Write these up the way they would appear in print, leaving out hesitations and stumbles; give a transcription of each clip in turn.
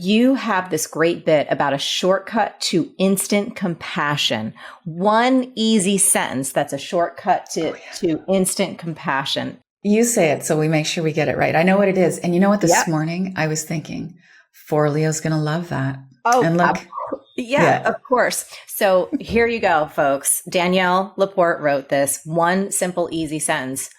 You have this great bit about a shortcut to instant compassion. One easy sentence that's a shortcut to instant compassion. You say it so we make sure we get it right. I know what it is. And you know what? This Yep. morning I was thinking, Forleo's going to love that. Oh, and look. Yeah, of course. So here you go, folks. Danielle LaPorte wrote this. One simple, easy sentence.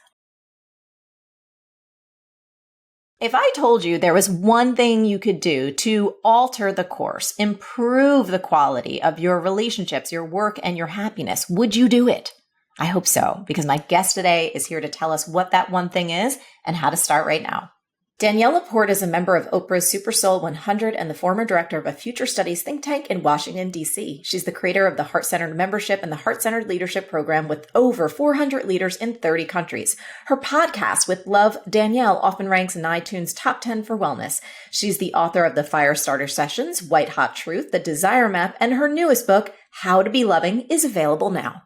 If I told you there was one thing you could do to alter the course, improve the quality of your relationships, your work, and your happiness, would you do it? I hope so, because my guest today is here to tell us what that one thing is and how to start right now. Danielle LaPorte is a member of Oprah's Super Soul 100 and the former director of a future studies think tank in Washington, D.C. She's the creator of the Heart-Centered Membership and the Heart-Centered Leadership Program with over 400 leaders in 30 countries. Her podcast, With Love, Danielle, often ranks in iTunes top 10 for wellness. She's the author of the Firestarter Sessions, White Hot Truth, The Desire Map, and her newest book, How to Be Loving, is available now.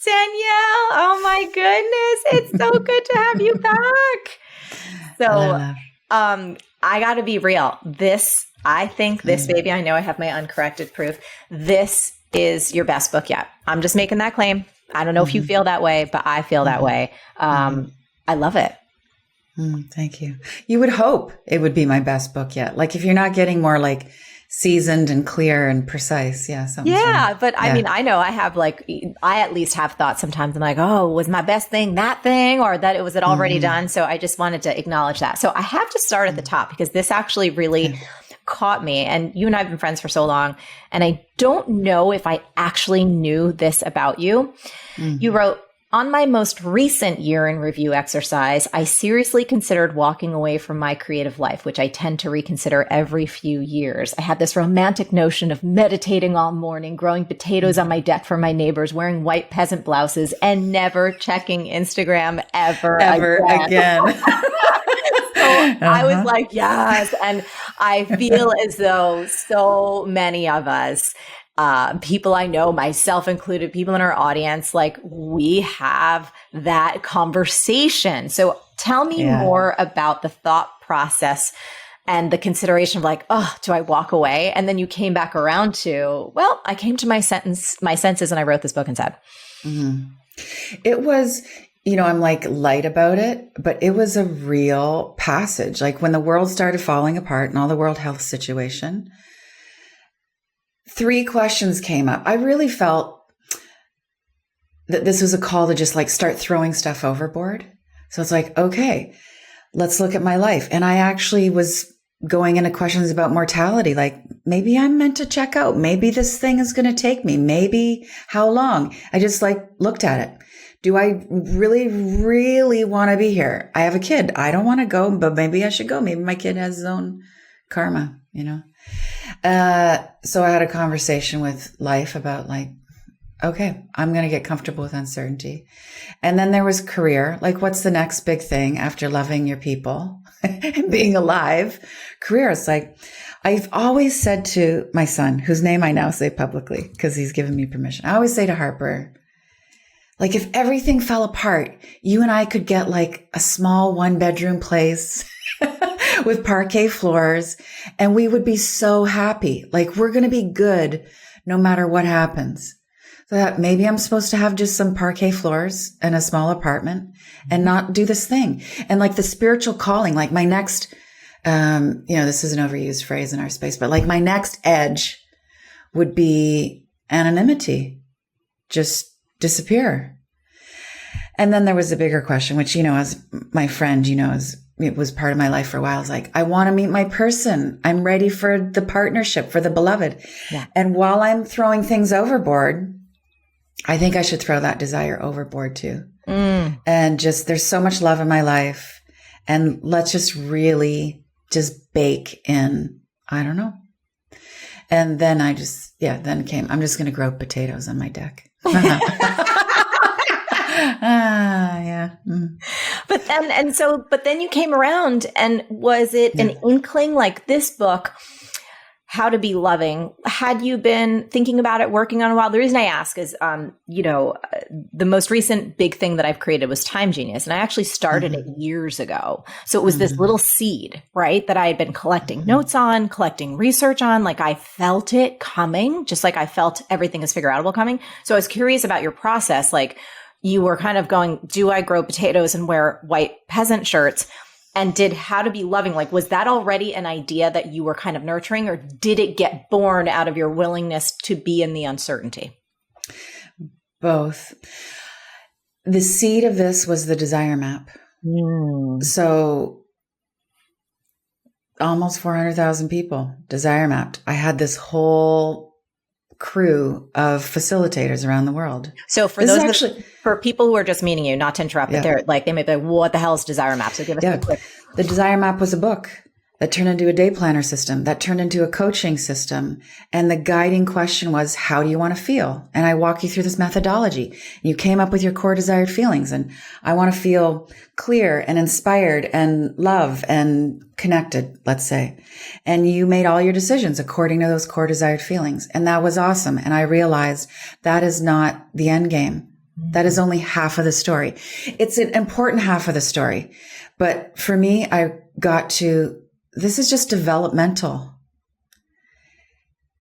Danielle, oh my goodness, it's so good to have you back. So, I got to be real. I think this baby, I know I have my uncorrected proof. This is your best book yet. I'm just making that claim. I don't know if you feel that way, but I feel that way. I love it. Thank you. You would hope it would be my best book yet. Like if you're not getting more like seasoned and clear and precise. Yeah. But I mean, I know I have I at least have thoughts sometimes. I'm like, oh, was my best thing that thing or that was it already done? So I just wanted to acknowledge that. So I have to start at the top because this actually really caught me. And you and I have been friends for so long. And I don't know if I actually knew this about you. You wrote, on my most recent year in review exercise, I seriously considered walking away from my creative life, which I tend to reconsider every few years. I had this romantic notion of meditating all morning, growing potatoes on my deck for my neighbors, wearing white peasant blouses, and never checking Instagram ever again. I was like, yes. And I feel as though so many of us, people I know, myself included, people in our audience, like we have that conversation. So tell me more about the thought process and the consideration of like, oh, do I walk away? And then you came back around to, well, I came to my senses and I wrote this book instead. It was, I'm like light about it, but it was a real passage. Like when the world started falling apart and all the world health situation, 3 questions came up. I really felt that this was a call to just like start throwing stuff overboard. So it's like, okay, let's look at my life. And I actually was going into questions about mortality. Like maybe I'm meant to check out. Maybe this thing is going to take me. Maybe how long? I just like looked at it. Do I really, really want to be here? I have a kid. I don't want to go, but maybe I should go. Maybe my kid has his own karma, So I had a conversation with life about like, okay, I'm going to get comfortable with uncertainty. And then there was career. Like, what's the next big thing after loving your people and being alive? Career. It's like, I've always said to my son, whose name I now say publicly because he's given me permission. I always say to Harper, like, if everything fell apart, you and I could get like a small 1-bedroom place with parquet floors, and we would be so happy. Like, we're going to be good no matter what happens. So that maybe I'm supposed to have just some parquet floors and a small apartment and not do this thing. And like the spiritual calling, like my next, this is an overused phrase in our space, but like my next edge would be anonymity, just disappear. And then there was a bigger question, which, as my friend, it was part of my life for a while. I was like, I want to meet my person. I'm ready for the partnership, for the beloved. Yeah. And while I'm throwing things overboard, I think I should throw that desire overboard too. And just, there's so much love in my life. And let's just really just bake in, I don't know. And then I'm just going to grow potatoes on my deck. But then you came around, and was it an inkling like this book? How to Be Loving. Had you been thinking about it, working on it a while? The reason I ask is, the most recent big thing that I've created was Time Genius. And I actually started it years ago. So it was this little seed, right? That I had been collecting notes on, collecting research on. Like I felt it coming, just like I felt everything is figure outable coming. So I was curious about your process. Like you were kind of going, do I grow potatoes and wear white peasant shirts? And did How to Be Loving, like, was that already an idea that you were kind of nurturing, or did it get born out of your willingness to be in the uncertainty? Both. The seed of this was the desire map. So almost 400,000 people desire mapped. I had this whole crew of facilitators around the world. So for for people who are just meeting you, not to interrupt, but they're like, they may be like, what the hell is desire map? So give us a quick. The desire map was a book that turned into a day planner system, that turned into a coaching system. And the guiding question was, how do you want to feel? And I walk you through this methodology. You came up with your core desired feelings. And I want to feel clear and inspired and love and connected, let's say. And you made all your decisions according to those core desired feelings. And that was awesome. And I realized that is not the end game. That is only half of the story. It's an important half of the story. But for me, I got to, this is just developmental.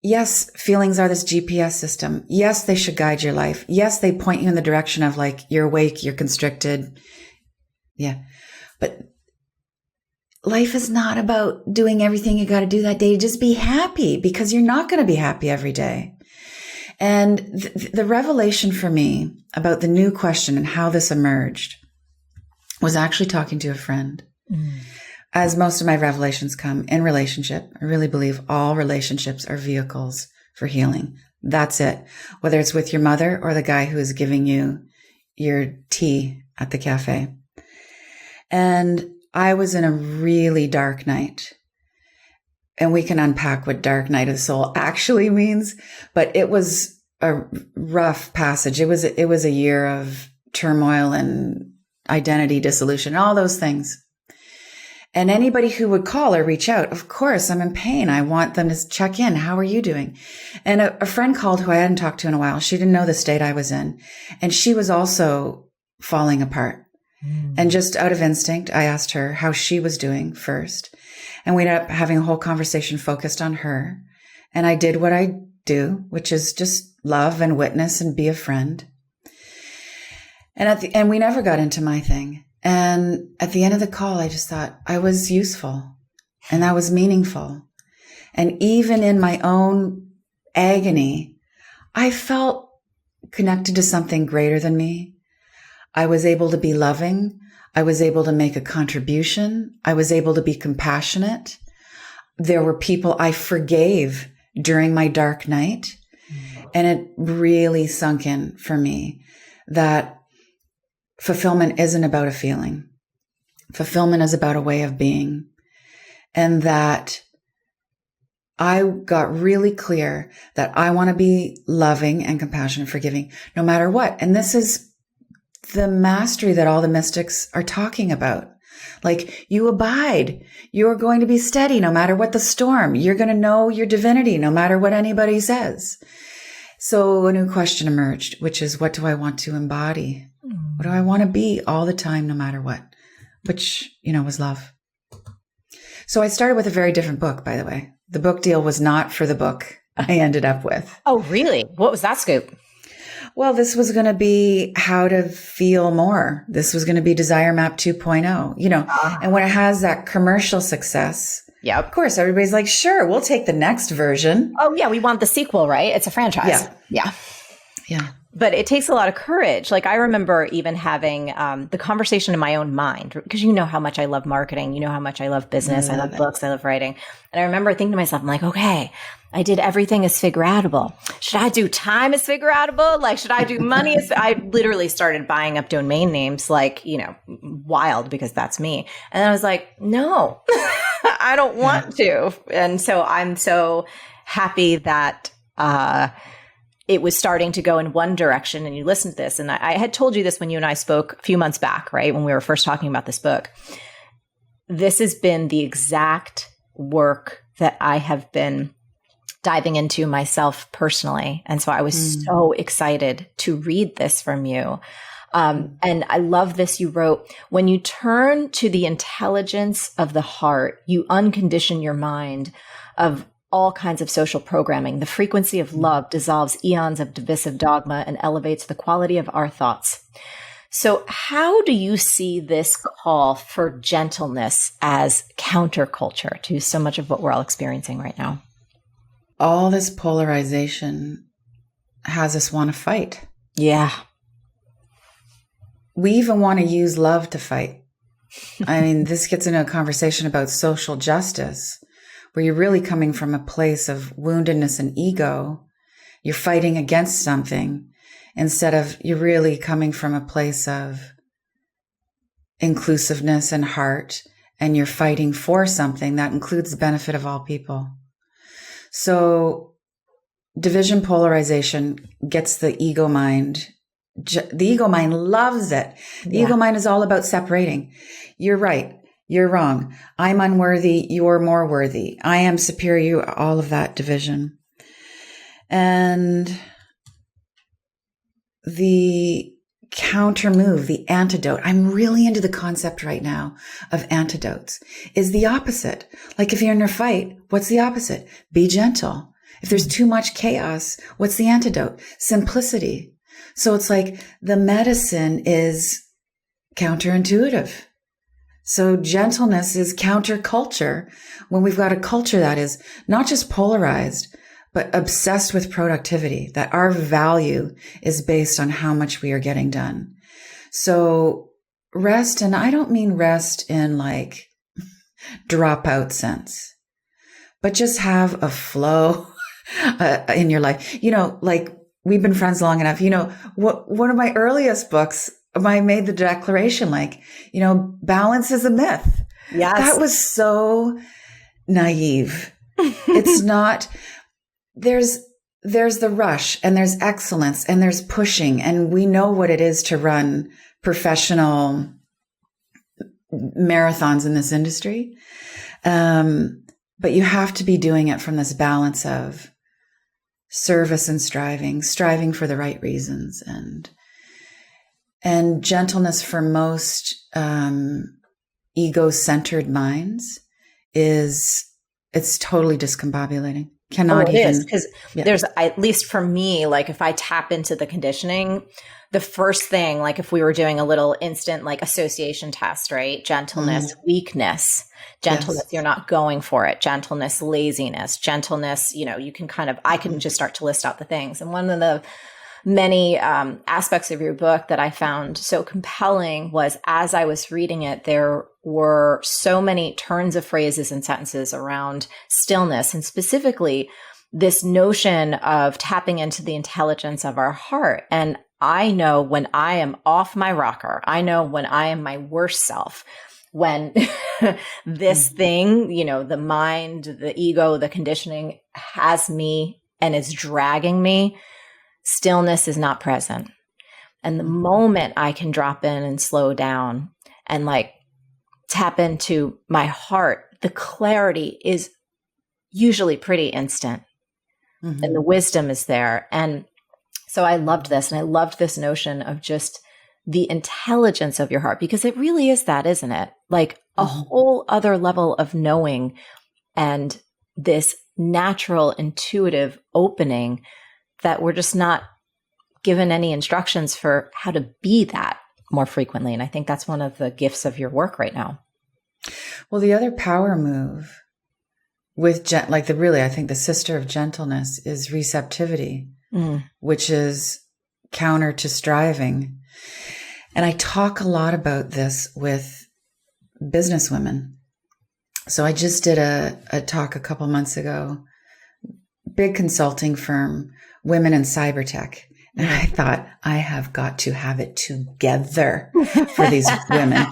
Yes, feelings are this GPS system. Yes, they should guide your life. Yes, they point you in the direction of like, you're awake, you're constricted. Yeah. But life is not about doing everything you got to do that day. Just be happy, because you're not going to be happy every day. And the revelation for me about the new question and how this emerged was actually talking to a friend. As most of my revelations come in relationship. I really believe all relationships are vehicles for healing. That's it. Whether it's with your mother or the guy who is giving you your tea at the cafe. And I was in a really dark night. And we can unpack what dark night of the soul actually means, but it was a rough passage. It was a year of turmoil and identity dissolution, all those things. And anybody who would call or reach out, of course, I'm in pain. I want them to check in. How are you doing? And a friend called who I hadn't talked to in a while. She didn't know the state I was in. And she was also falling apart. And just out of instinct, I asked her how she was doing first. And we ended up having a whole conversation focused on her. And I did what I do, which is just love and witness and be a friend. And we never got into my thing. And at the end of the call, I just thought I was useful and that was meaningful. And even in my own agony, I felt connected to something greater than me. I was able to be loving. I was able to make a contribution. I was able to be compassionate. There were people I forgave during my dark night. And it really sunk in for me that fulfillment isn't about a feeling. Fulfillment is about a way of being. And that I got really clear that I want to be loving and compassionate, forgiving, no matter what. And this is the mastery that all the mystics are talking about. Like, you abide. You're going to be steady no matter what the storm. You're going to know your divinity no matter what anybody says. So a new question emerged, which is, what do I want to embody? What do I want to be all the time, no matter what? Which, was love. So I started with a very different book, by the way. The book deal was not for the book I ended up with. Oh, really? What was that scoop? Well, this was going to be how to feel more. This was going to be Desire Map 2.0, and when it has that commercial success, yeah, of course, everybody's like, sure, we'll take the next version. Oh, yeah. We want the sequel, right? It's a franchise. Yeah. But it takes a lot of courage. Like, I remember even having the conversation in my own mind, because you know how much I love marketing. You know how much I love business. I love books. I love writing. And I remember thinking to myself, I'm like, okay, I did everything as figureoutable. Should I do time as figureoutable? Like, should I do money as... I literally started buying up domain names like, wild, because that's me. And then I was like, no, I don't want to. And so I'm so happy that it was starting to go in one direction, and you listened to this. And I had told you this when you and I spoke a few months back, right? When we were first talking about this book. This has been the exact work that I have been diving into myself personally. And so I was so excited to read this from you. And I love this. You wrote, when you turn to the intelligence of the heart, you uncondition your mind of all kinds of social programming. The frequency of love dissolves eons of divisive dogma and elevates the quality of our thoughts. So how do you see this call for gentleness as counterculture to so much of what we're all experiencing right now? All this polarization has us want to fight. Yeah. We even want to use love to fight. I mean, this gets into a conversation about social justice, where you're really coming from a place of woundedness and ego. You're fighting against something instead of you're really coming from a place of inclusiveness and heart, and you're fighting for something that includes the benefit of all people. So division, polarization gets the ego mind. The ego mind loves it. The ego mind is all about separating. You're right. You're wrong. I'm unworthy. You're more worthy. I am superior. All of that division. And the counter move, the antidote. I'm really into the concept right now of antidotes, is the opposite. Like if you're in a fight, what's the opposite? Be gentle. If there's too much chaos, what's the antidote? Simplicity. So it's like the medicine is counterintuitive. So gentleness is counterculture when we've got a culture that is not just polarized, but obsessed with productivity, that our value is based on how much we are getting done. So rest, and I don't mean rest in like dropout sense, but just have a flow in your life. You know, like we've been friends long enough. You know, one of my earliest books, I made the declaration, like, you know, balance is a myth. Yes. That was so naive. It's not, there's the rush and there's excellence and there's pushing. And we know what it is to run professional marathons in this industry. But you have to be doing it from this balance of service and striving for the right reasons, and gentleness for most ego-centered minds it's totally discombobulating. Cannot it even. is, because there's, at least for me, like if I tap into the conditioning, the first thing, like if we were doing a little instant like association test, right? Gentleness, weakness, gentleness, you're not going for it. Gentleness, laziness, gentleness, you know, you can kind of, I can just start to list out the things. And one of the many aspects of your book that I found so compelling was, as I was reading it, there were so many turns of phrases and sentences around stillness, and specifically this notion of tapping into the intelligence of our heart. And I know when I am off my rocker, I know when I am my worst self, when this thing, you know, the mind, the ego, the conditioning has me and is dragging me, stillness is not present. And the moment I can drop in and slow down and like tap into my heart, the clarity is usually pretty instant. And the wisdom is there. And so I loved this. And I loved this notion of just the intelligence of your heart, because it really is that, isn't it? Like a whole other level of knowing and this natural, intuitive opening that we're just not given any instructions for how to be that more frequently. And I think that's one of the gifts of your work right now. Well, the other power move with I think the sister of gentleness is receptivity, which is counter to striving. And I talk a lot about this with business women. So I just did a talk a couple months ago, big consulting firm, women in cyber tech. And I thought, I have got to have it together for these women.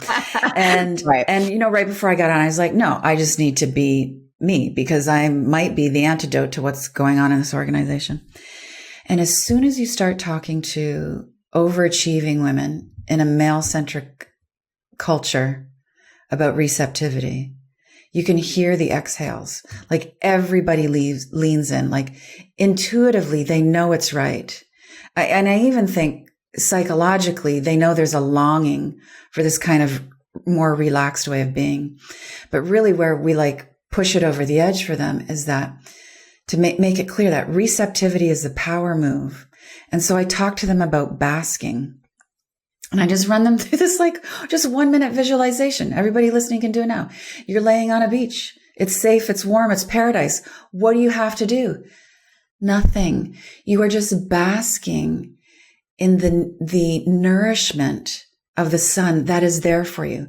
And, you know, right before I got on, I was like, no, I just need to be me, because I might be the antidote to what's going on in this organization. And as soon as you start talking to overachieving women in a male-centric culture about receptivity, You can hear the exhales. Like everybody leans in, like intuitively, they know it's right. And I even think psychologically, they know there's a longing for this kind of more relaxed way of being. But really where we like push it over the edge for them is that to make it clear that receptivity is the power move. And so I talk to them about basking. And I just run them through this like just 1 minute visualization. Everybody listening can do it now. You're laying on a beach. It's safe. It's warm. It's paradise. What do you have to do? Nothing. You are just basking in the nourishment of the sun that is there for you.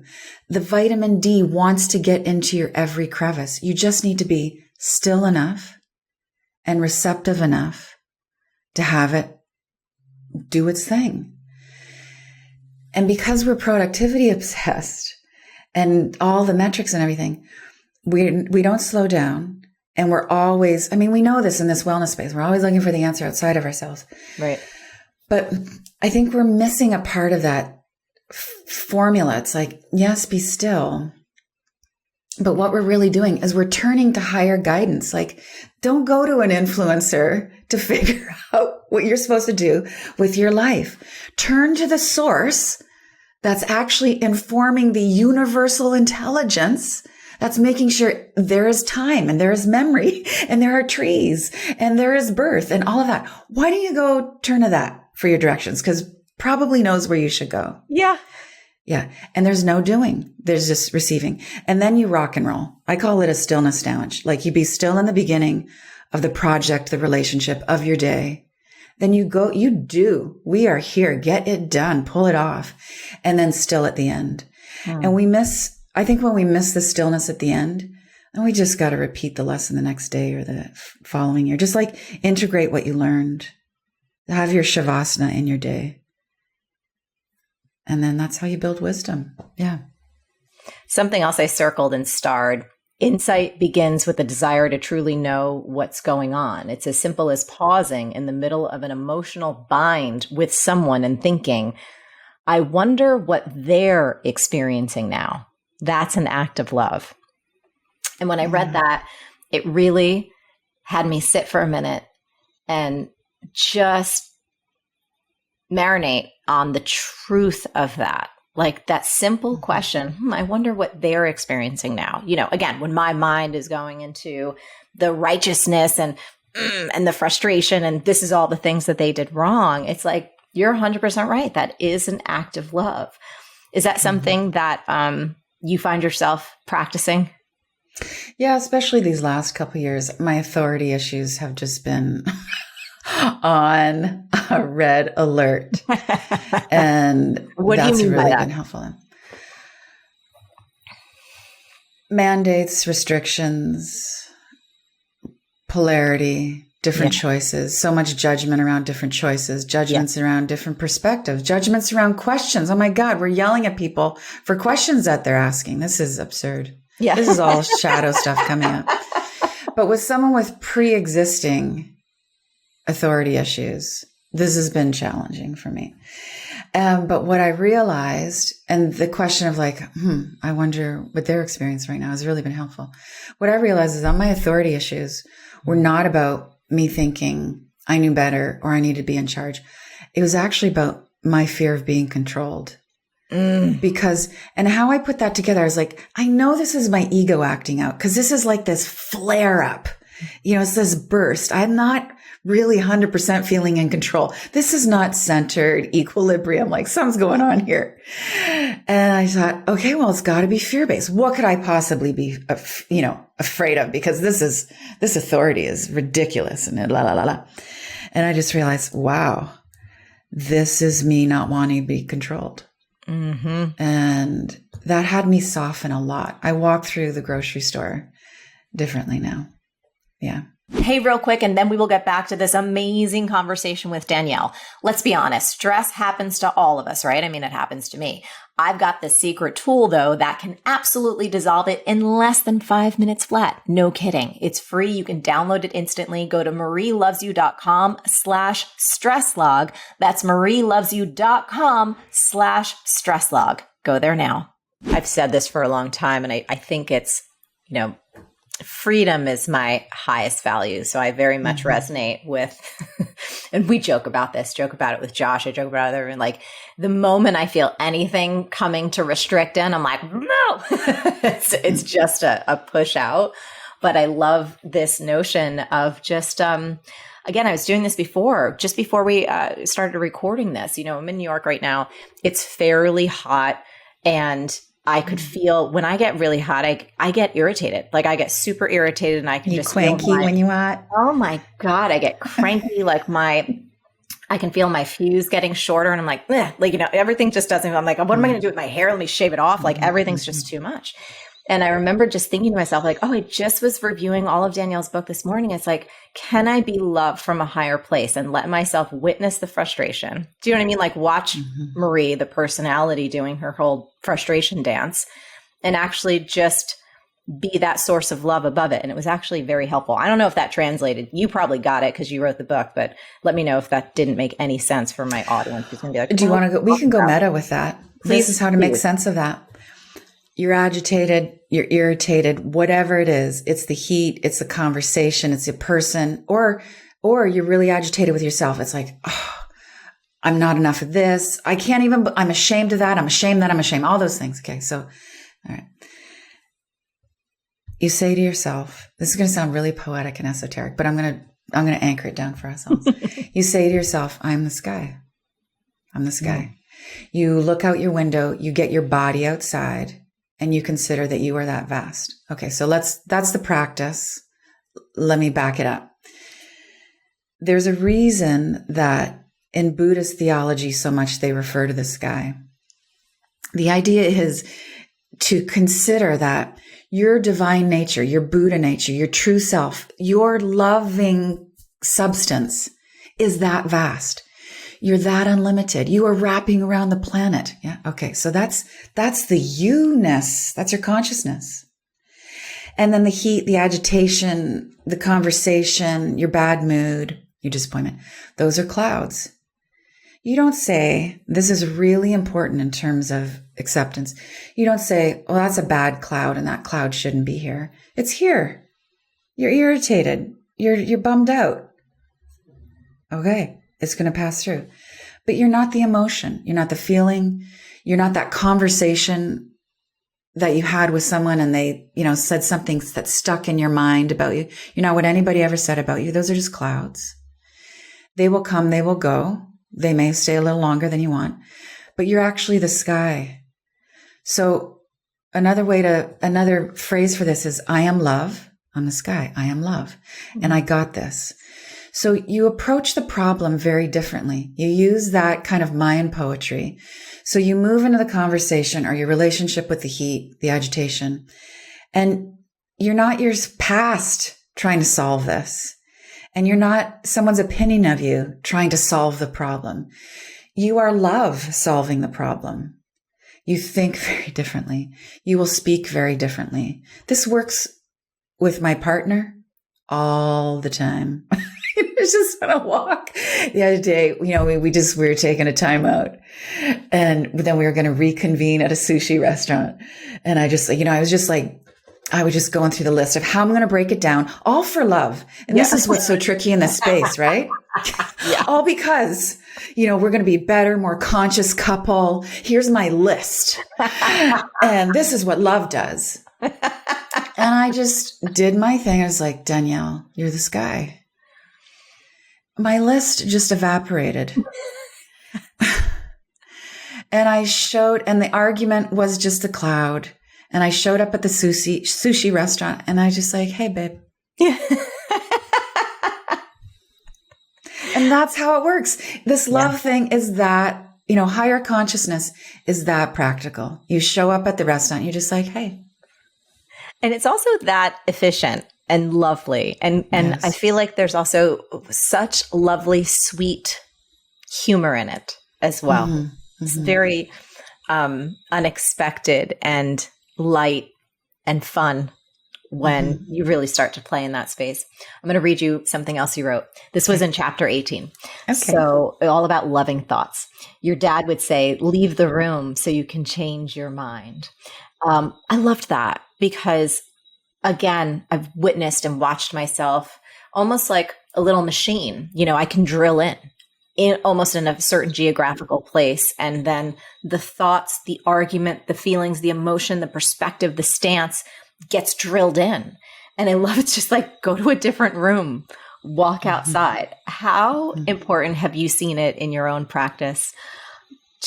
The vitamin D wants to get into your every crevice. You just need to be still enough and receptive enough to have it do its thing. And because we're productivity obsessed and all the metrics and everything, we don't slow down. And we're always, I mean, we know this in this wellness space. We're always looking for the answer outside of ourselves. Right. But I think we're missing a part of that formula. It's like, yes, be still. But what we're really doing is we're turning to higher guidance. Like, don't go to an influencer to figure out what you're supposed to do with your life. Turn to the source that's actually informing the universal intelligence that's making sure there is time and there is memory and there are trees and there is birth and all of that. Why don't you go turn to that for your directions? Because probably knows where you should go. Yeah. Yeah. And there's no doing. There's just receiving. And then you rock and roll. I call it a stillness sandwich. Like you be still in the beginning of the project, the relationship of your day. Then you go, you do. We are here. Get it done. Pull it off. And then still at the end. And I think when we miss the stillness at the end, then we just got to repeat the lesson the next day or the following year. Just like integrate what you learned. Have your shavasana in your day. And then that's how you build wisdom. Yeah. Something else I circled and starred. Insight begins with the desire to truly know what's going on. It's as simple as pausing in the middle of an emotional bind with someone and thinking, I wonder what they're experiencing now. That's an act of love. And when I read that, it really had me sit for a minute and just marinate on the truth of that. Like that simple question, I wonder what they're experiencing now. You know, again, when my mind is going into the righteousness and the frustration, and this is all the things that they did wrong. It's like, you're 100% right. That is an act of love. Is that something that you find yourself practicing? Yeah, especially these last couple of years, my authority issues have just been on a red alert. And what that's do you mean really by that? been helpful. Mandates, restrictions, polarity, different choices, so much judgment around different choices, judgments around different perspectives, judgments around questions. Oh my God, we're yelling at people for questions that they're asking. This is absurd. Yeah. This is all shadow stuff coming up. But with someone with pre-existing authority issues, this has been challenging for me. But what I realized, and the question of like, I wonder what their experience right now has really been helpful. What I realized is that my authority issues were not about me thinking I knew better or I needed to be in charge. It was actually about my fear of being controlled. Because, and how I put that together, I was like, I know this is my ego acting out because this is like this flare up, you know, it's this burst. I'm not really 100% feeling in control. This is not centered equilibrium. Like something's going on here. And I thought, okay, well, it's got to be fear-based. What could I possibly be, afraid of? Because this authority is ridiculous and la, la, la, la. And I just realized, wow, this is me not wanting to be controlled. And that had me soften a lot. I walk through the grocery store differently now. Yeah. Hey, real quick, and then we will get back to this amazing conversation with Danielle. Let's be honest, stress happens to all of us, right? I mean, it happens to me. I've got the secret tool, though, that can absolutely dissolve it in less than 5 minutes flat. No kidding. It's free. You can download it instantly. Go to marielovesyou.com/stresslog. That's marielovesyou.com/stresslog. Go there now. I've said this for a long time, and I think it's freedom is my highest value. So I very much resonate with, and we joke about it with Josh. I joke about it with everyone. Like the moment I feel anything coming to restrict in, I'm like, no, it's just a push out. But I love this notion of just, again, I was doing this just before we started recording this. I'm in New York right now. It's fairly hot, and I could feel when I get really hot, I get irritated. Like I get super irritated, and I can just cranky when you hot. Oh my God, I get cranky. Like I can feel my fuse getting shorter, and I'm like, everything just doesn't. I'm like, what am I going to do with my hair? Let me shave it off. Like everything's just too much. And I remember just thinking to myself, like, oh, I just was reviewing all of Danielle's book this morning. It's like, can I be loved from a higher place and let myself witness the frustration? Do you know what I mean? Like watch Marie, the personality, doing her whole frustration dance, and actually just be that source of love above it. And it was actually very helpful. I don't know if that translated. You probably got it because you wrote the book, but let me know if that didn't make any sense for my audience. Who's gonna be like, do you want to go? We can go meta with that. This is how to make sense of that. You're agitated, you're irritated, whatever it is. It's the heat, it's the conversation, it's a person, or you're really agitated with yourself. It's like, oh, I'm not enough of this. I'm ashamed of that. I'm ashamed that I'm ashamed. All those things. Okay. So, all right. You say to yourself, this is going to sound really poetic and esoteric, but I'm going to anchor it down for ourselves. You say to yourself, I'm the sky. I'm the sky. You look out your window, you get your body outside, and you consider that you are that vast. Okay, so that's the practice. Let me back it up. There's a reason that in Buddhist theology so much they refer to the sky. The idea is to consider that your divine nature, your Buddha nature, your true self, your loving substance is that vast. You're that unlimited. You are wrapping around the planet. Yeah. Okay. So that's the you-ness. That's your consciousness. And then the heat, the agitation, the conversation, your bad mood, your disappointment. Those are clouds. You don't say, this is really important in terms of acceptance. You don't say, well, that's a bad cloud and that cloud shouldn't be here. It's here. You're irritated. You're bummed out. Okay. It's going to pass through. But you're not the emotion. You're not the feeling. You're not that conversation that you had with someone and they, said something that stuck in your mind about you. You're not what anybody ever said about you. Those are just clouds. They will come. They will go. They may stay a little longer than you want, but you're actually the sky. So another phrase for this is, I am love. I'm the sky. I am love. And I got this. So you approach the problem very differently. You use that kind of Mayan poetry. So you move into the conversation or your relationship with the heat, the agitation, and you're not your past trying to solve this. And you're not someone's opinion of you trying to solve the problem. You are love solving the problem. You think very differently. You will speak very differently. This works with my partner all the time. It was just on a walk the other day. We were taking a time out, and then we were going to reconvene at a sushi restaurant. And I was just going through the list of how I'm going to break it down, all for love. And this is what's so tricky in this space, right? Yeah. All because, we're going to be better, more conscious couple. Here's my list. And this is what love does. And I just did my thing. I was like, Danielle, you're this guy. My list just evaporated. And the argument was just a cloud. And I showed up at the sushi restaurant and I just like, hey, babe. And that's how it works. This love thing is that, higher consciousness is that practical. You show up at the restaurant, you're just like, hey. And it's also that efficient and lovely. And yes. I feel like there's also such lovely, sweet humor in it as well. Mm-hmm. It's very unexpected and light and fun when you really start to play in that space. I'm going to read you something else you wrote. This was in chapter 18. Okay. So all about loving thoughts. Your dad would say, leave the room so you can change your mind. I loved that because again, I've witnessed and watched myself almost like a little machine. You know, I can drill in almost in a certain geographical place. And then the thoughts, the argument, the feelings, the emotion, the perspective, the stance gets drilled in. And I love it's just like, go to a different room, walk outside. How important have you seen it in your own practice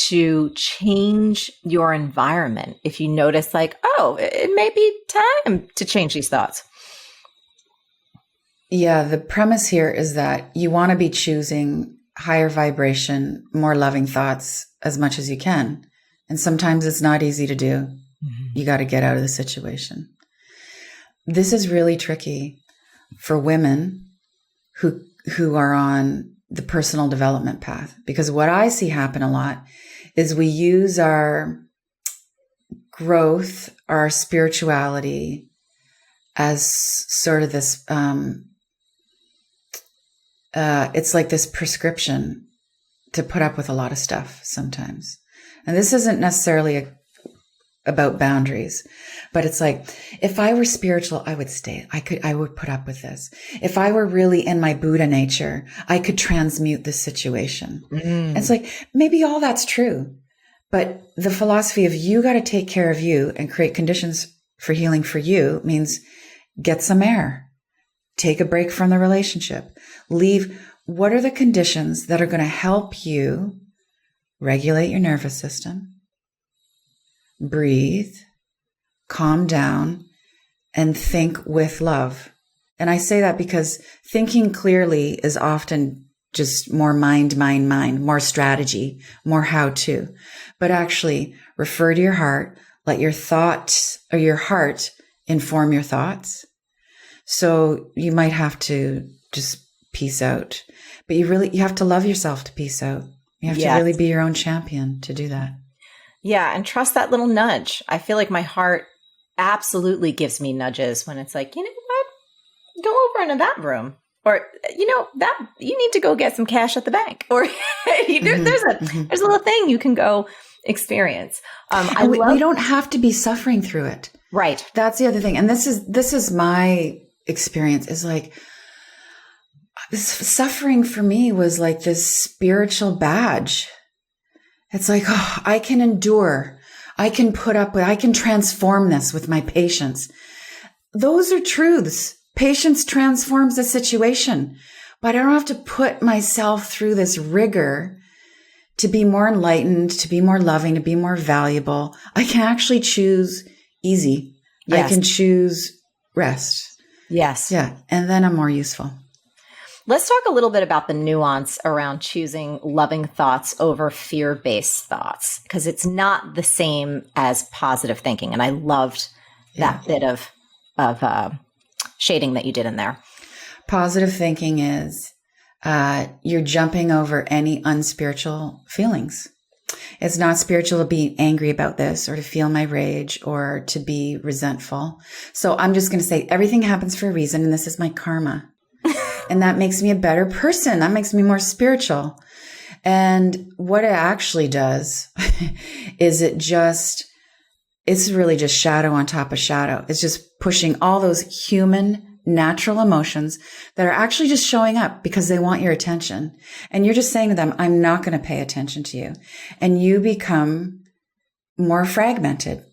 to change your environment if you notice like, oh, it may be time to change these thoughts? Yeah, the premise here is that you want to be choosing higher vibration, more loving thoughts as much as you can. And sometimes it's not easy to do. You got to get out of the situation. This is really tricky for women who are on the personal development path, because what I see happen a lot is we use our growth, our spirituality as sort of this, it's like this prescription to put up with a lot of stuff sometimes. And this isn't necessarily about boundaries, but it's like, if I were spiritual, I would stay. I would put up with this. If I were really in my Buddha nature, I could transmute this situation. It's like, maybe all that's true, but the philosophy of you got to take care of you and create conditions for healing for you means get some air, take a break from the relationship, leave. What are the conditions that are going to help you regulate your nervous system, breathe, calm down, and think with love? And I say that because thinking clearly is often just more mind, more strategy, more how to. But actually refer to your heart, let your thoughts or your heart inform your thoughts. So you might have to just peace out, but you have to love yourself to peace out. You have to really be your own champion to do that. Yeah. And trust that little nudge. I feel like my heart absolutely gives me nudges when it's like, you know what? Go over into that room. Or, you know, that you need to go get some cash at the bank. Or there's a little thing you can go experience. We don't have to be suffering through it. Right. That's the other thing. And this is my experience, is like, suffering for me was like this spiritual badge. It's like, oh, I can endure. I can put up with, I can transform this with my patience. Those are truths. Patience transforms the situation, but I don't have to put myself through this rigor to be more enlightened, to be more loving, to be more valuable. I can actually choose easy. Yes. I can choose rest. Yes. Yeah. And then I'm more useful. Let's talk a little bit about the nuance around choosing loving thoughts over fear-based thoughts, because it's not the same as positive thinking. And I loved that bit of shading that you did in there. Positive thinking is you're jumping over any unspiritual feelings. It's not spiritual to be angry about this or to feel my rage or to be resentful. So I'm just going to say everything happens for a reason, and this is my karma. And that makes me a better person. That makes me more spiritual. And what it actually does is it's really just shadow on top of shadow. It's just pushing all those human, natural emotions that are actually just showing up because they want your attention. And you're just saying to them, I'm not going to pay attention to you. And you become more fragmented.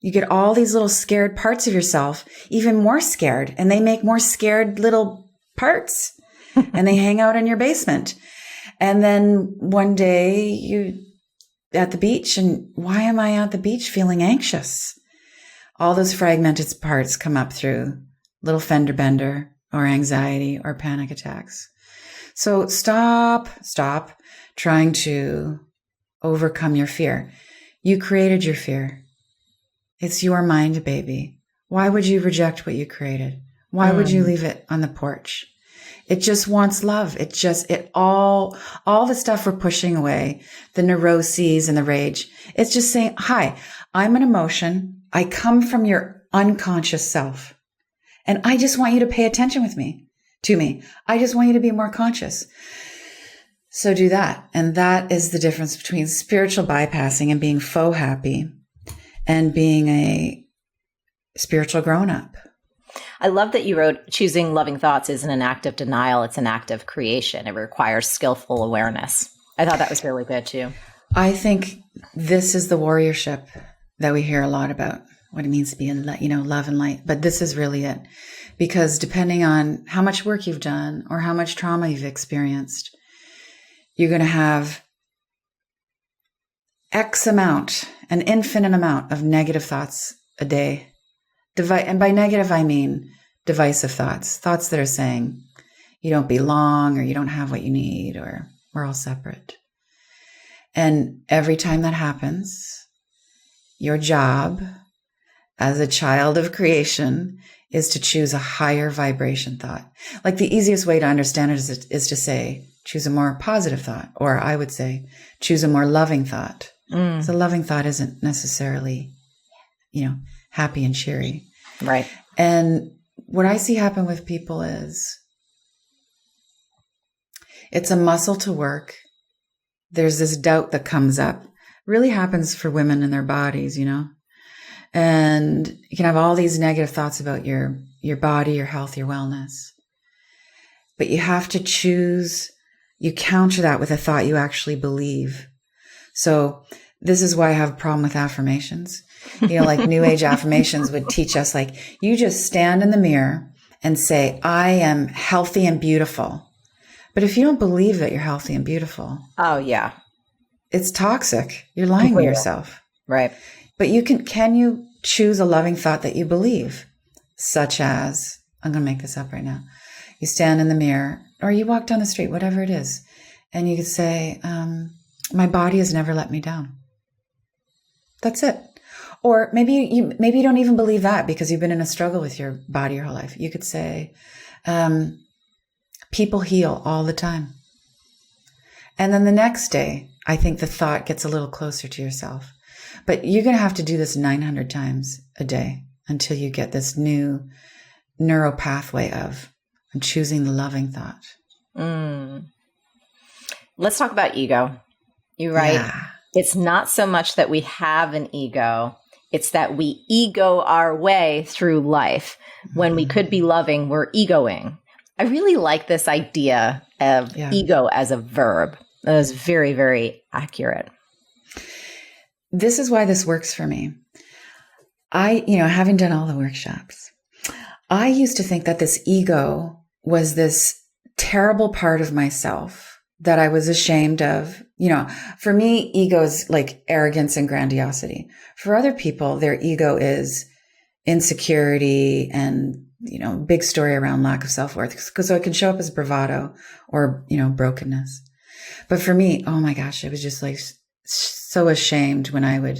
You get all these little scared parts of yourself, even more scared. And they make more scared little parts and they hang out in your basement. And then one day you at the beach, and why am I at the beach feeling anxious? All those fragmented parts come up through little fender bender or anxiety or panic attacks. So stop trying to overcome your fear. You created your fear. It's your mind, baby. Why would you reject what you created? Why would you leave it on the porch? It just wants love. All the stuff we're pushing away, the neuroses and the rage. It's just saying, hi, I'm an emotion. I come from your unconscious self. And I just want you to pay attention to me. I just want you to be more conscious. So do that. And that is the difference between spiritual bypassing and being faux happy and being a spiritual grown-up. I love that you wrote choosing loving thoughts isn't an act of denial. It's an act of creation. It requires skillful awareness. I thought that was really good too. I think this is the warriorship that we hear a lot about, what it means to be in, love and light. But this is really it. Because depending on how much work you've done or how much trauma you've experienced, you're going to have X amount, an infinite amount of negative thoughts a day. And by negative, I mean divisive thoughts that are saying you don't belong or you don't have what you need or we're all separate. And every time that happens, your job as a child of creation is to choose a higher vibration thought. Like the easiest way to understand it is to say, choose a more positive thought, or I would say, choose a more loving thought. So loving thought isn't necessarily, happy and cheery. Right. And what I see happen with people is it's a muscle to work. There's this doubt that comes up. Really happens for women in their bodies, and you can have all these negative thoughts about your body, your health, your wellness. But you have to choose, you counter that with a thought you actually believe. So this is why I have a problem with affirmations. Like New Age affirmations would teach us, like, you just stand in the mirror and say, I am healthy and beautiful. But if you don't believe that you're healthy and beautiful. Oh, yeah. It's toxic. You're lying to yourself. Right. But can you choose a loving thought that you believe? Such as, I'm going to make this up right now. You stand in the mirror or you walk down the street, whatever it is. And you could say, my body has never let me down. That's it. Or maybe you don't even believe that because you've been in a struggle with your body your whole life. You could say, people heal all the time. And then the next day, I think the thought gets a little closer to yourself. But you're going to have to do this 900 times a day until you get this new neural pathway of I'm choosing the loving thought. Let's talk about ego. You're right. Yeah. It's not so much that we have an ego. It's that we ego our way through life. When we could be loving, we're egoing. I really like this idea of ego as a verb. That is very, very accurate. This is why this works for me. Having done all the workshops, I used to think that this ego was this terrible part of myself that I was ashamed of. For me, ego is like arrogance and grandiosity. For other people, their ego is insecurity and, big story around lack of self-worth. So it can show up as bravado or, brokenness. But for me, oh my gosh, I was just like so ashamed when I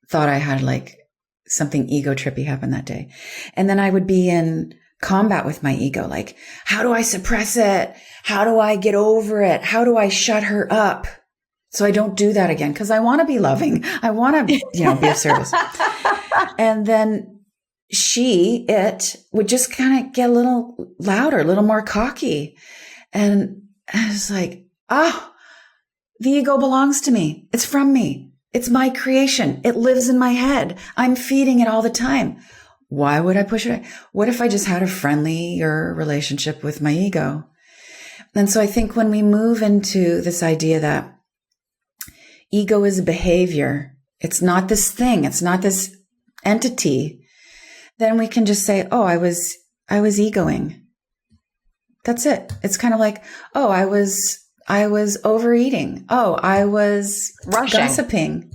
thought I had like something ego trippy happen that day. And then I would be in combat with my ego. Like, how do I suppress it? How do I get over it? How do I shut her up? So I don't do that again. Cause I want to be loving. I want to, be of service. And then it would just kind of get a little louder, a little more cocky. And I was like, the ego belongs to me. It's from me. It's my creation. It lives in my head. I'm feeding it all the time. Why would I push it? What if I just had a friendlier relationship with my ego? And so I think when we move into this idea that ego is a behavior, it's not this thing, it's not this entity, then we can just say, I was egoing. That's it. It's kind of like, I was overeating. I was rushing. Gossiping.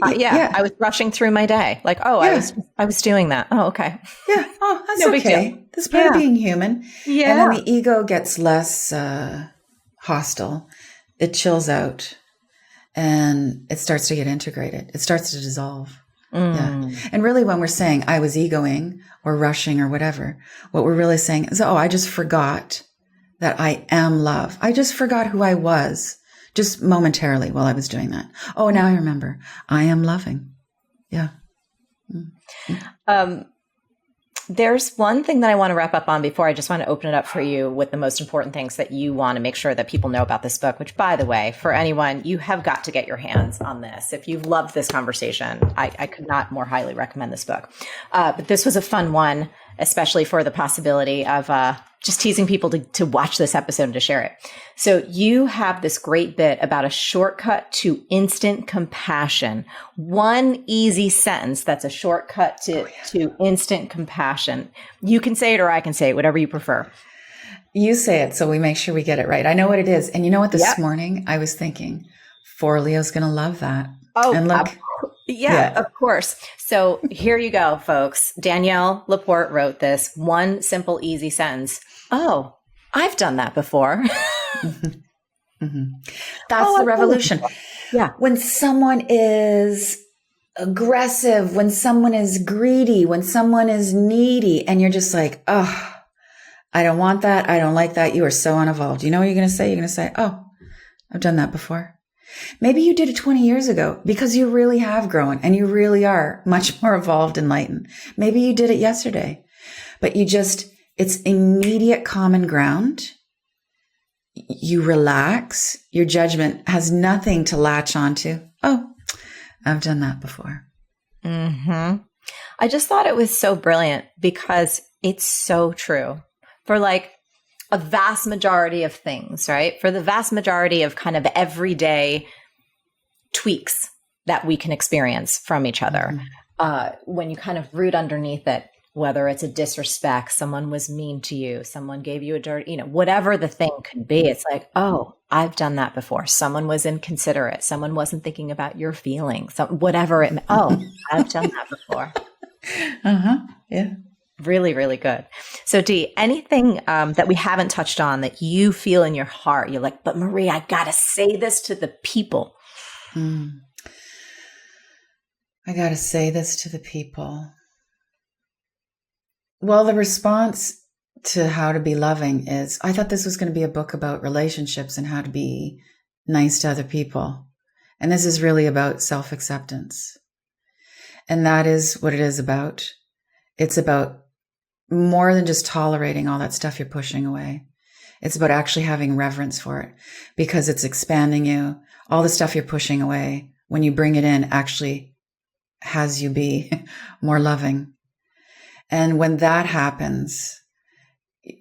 I was rushing through my day. Like, I was doing that. Oh, okay. Yeah. Oh, that's no okay. That's part of being human. Yeah. And then the ego gets less hostile. It chills out and it starts to get integrated. It starts to dissolve. Yeah. And really when we're saying I was egoing or rushing or whatever, what we're really saying is, I just forgot that I am love. I just forgot who I was just momentarily while I was doing that. Oh, now I remember. I am loving. Yeah. There's one thing that I want to wrap up on before I just want to open it up for you with the most important things that you want to make sure that people know about this book, which, by the way, for anyone, you have got to get your hands on this. If you've loved this conversation, I could not more highly recommend this book. But this was a fun one, especially for the possibility of just teasing people to watch this episode and to share it. So you have this great bit about a shortcut to instant compassion. One easy sentence that's a shortcut to instant compassion. You can say it or I can say it, whatever you prefer. You say it so we make sure we get it right. I know what it is. And you know what? This morning I was thinking, Forleo's going to love that. Oh, and look. Yeah, of course. So here you go, folks. Danielle LaPorte wrote this one simple, easy sentence. Oh, I've done that before. Mm-hmm. That's the revolution. Yeah. When someone is aggressive, when someone is greedy, when someone is needy, and you're just like, oh, I don't want that. I don't like that. You are so unevolved. You know what you're going to say? You're going to say, oh, I've done that before. Maybe you did it 20 years ago because you really have grown and you really are much more evolved, enlightened. Maybe you did it yesterday, but it's immediate common ground. You relax. Your judgment has nothing to latch onto. Oh, I've done that before. Mm-hmm. I just thought it was so brilliant because it's so true for like a vast majority of things, right? For the vast majority of kind of everyday tweaks that we can experience from each other. When you kind of root underneath it, whether it's a disrespect, someone was mean to you, someone gave you a dirty, whatever the thing could be, it's like, oh, I've done that before. Someone was inconsiderate. Someone wasn't thinking about your feelings. Whatever it, oh, I've done that before. Yeah. Really, really good. So Dee, anything that we haven't touched on that you feel in your heart, you're like, but Marie, I got to say this to the people. I got to say this to the people. Well, the response to how to be loving is, I thought this was going to be a book about relationships and how to be nice to other people. And this is really about self-acceptance. And that is what it is about. It's about more than just tolerating all that stuff you're pushing away. It's about actually having reverence for it because it's expanding you. All the stuff you're pushing away, when you bring it in, actually has you be more loving. And when that happens,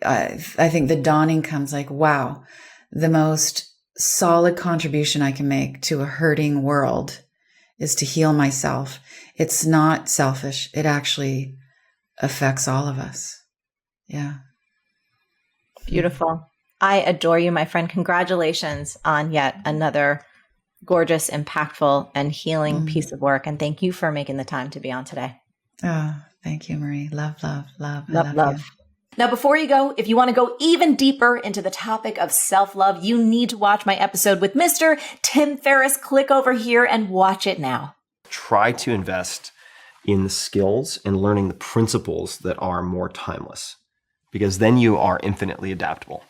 I think the dawning comes like, wow, the most solid contribution I can make to a hurting world is to heal myself. It's not selfish. It actually affects all of us. Yeah. Beautiful. I adore you, my friend. Congratulations on yet another gorgeous, impactful, and healing piece of work. And thank you for making the time to be on today. Oh, thank you, Marie. Love. Love. You. Now, before you go, if you want to go even deeper into the topic of self-love, you need to watch my episode with Mr. Tim Ferriss. Click over here and watch it now. Try to invest in the skills and learning the principles that are more timeless, because then you are infinitely adaptable.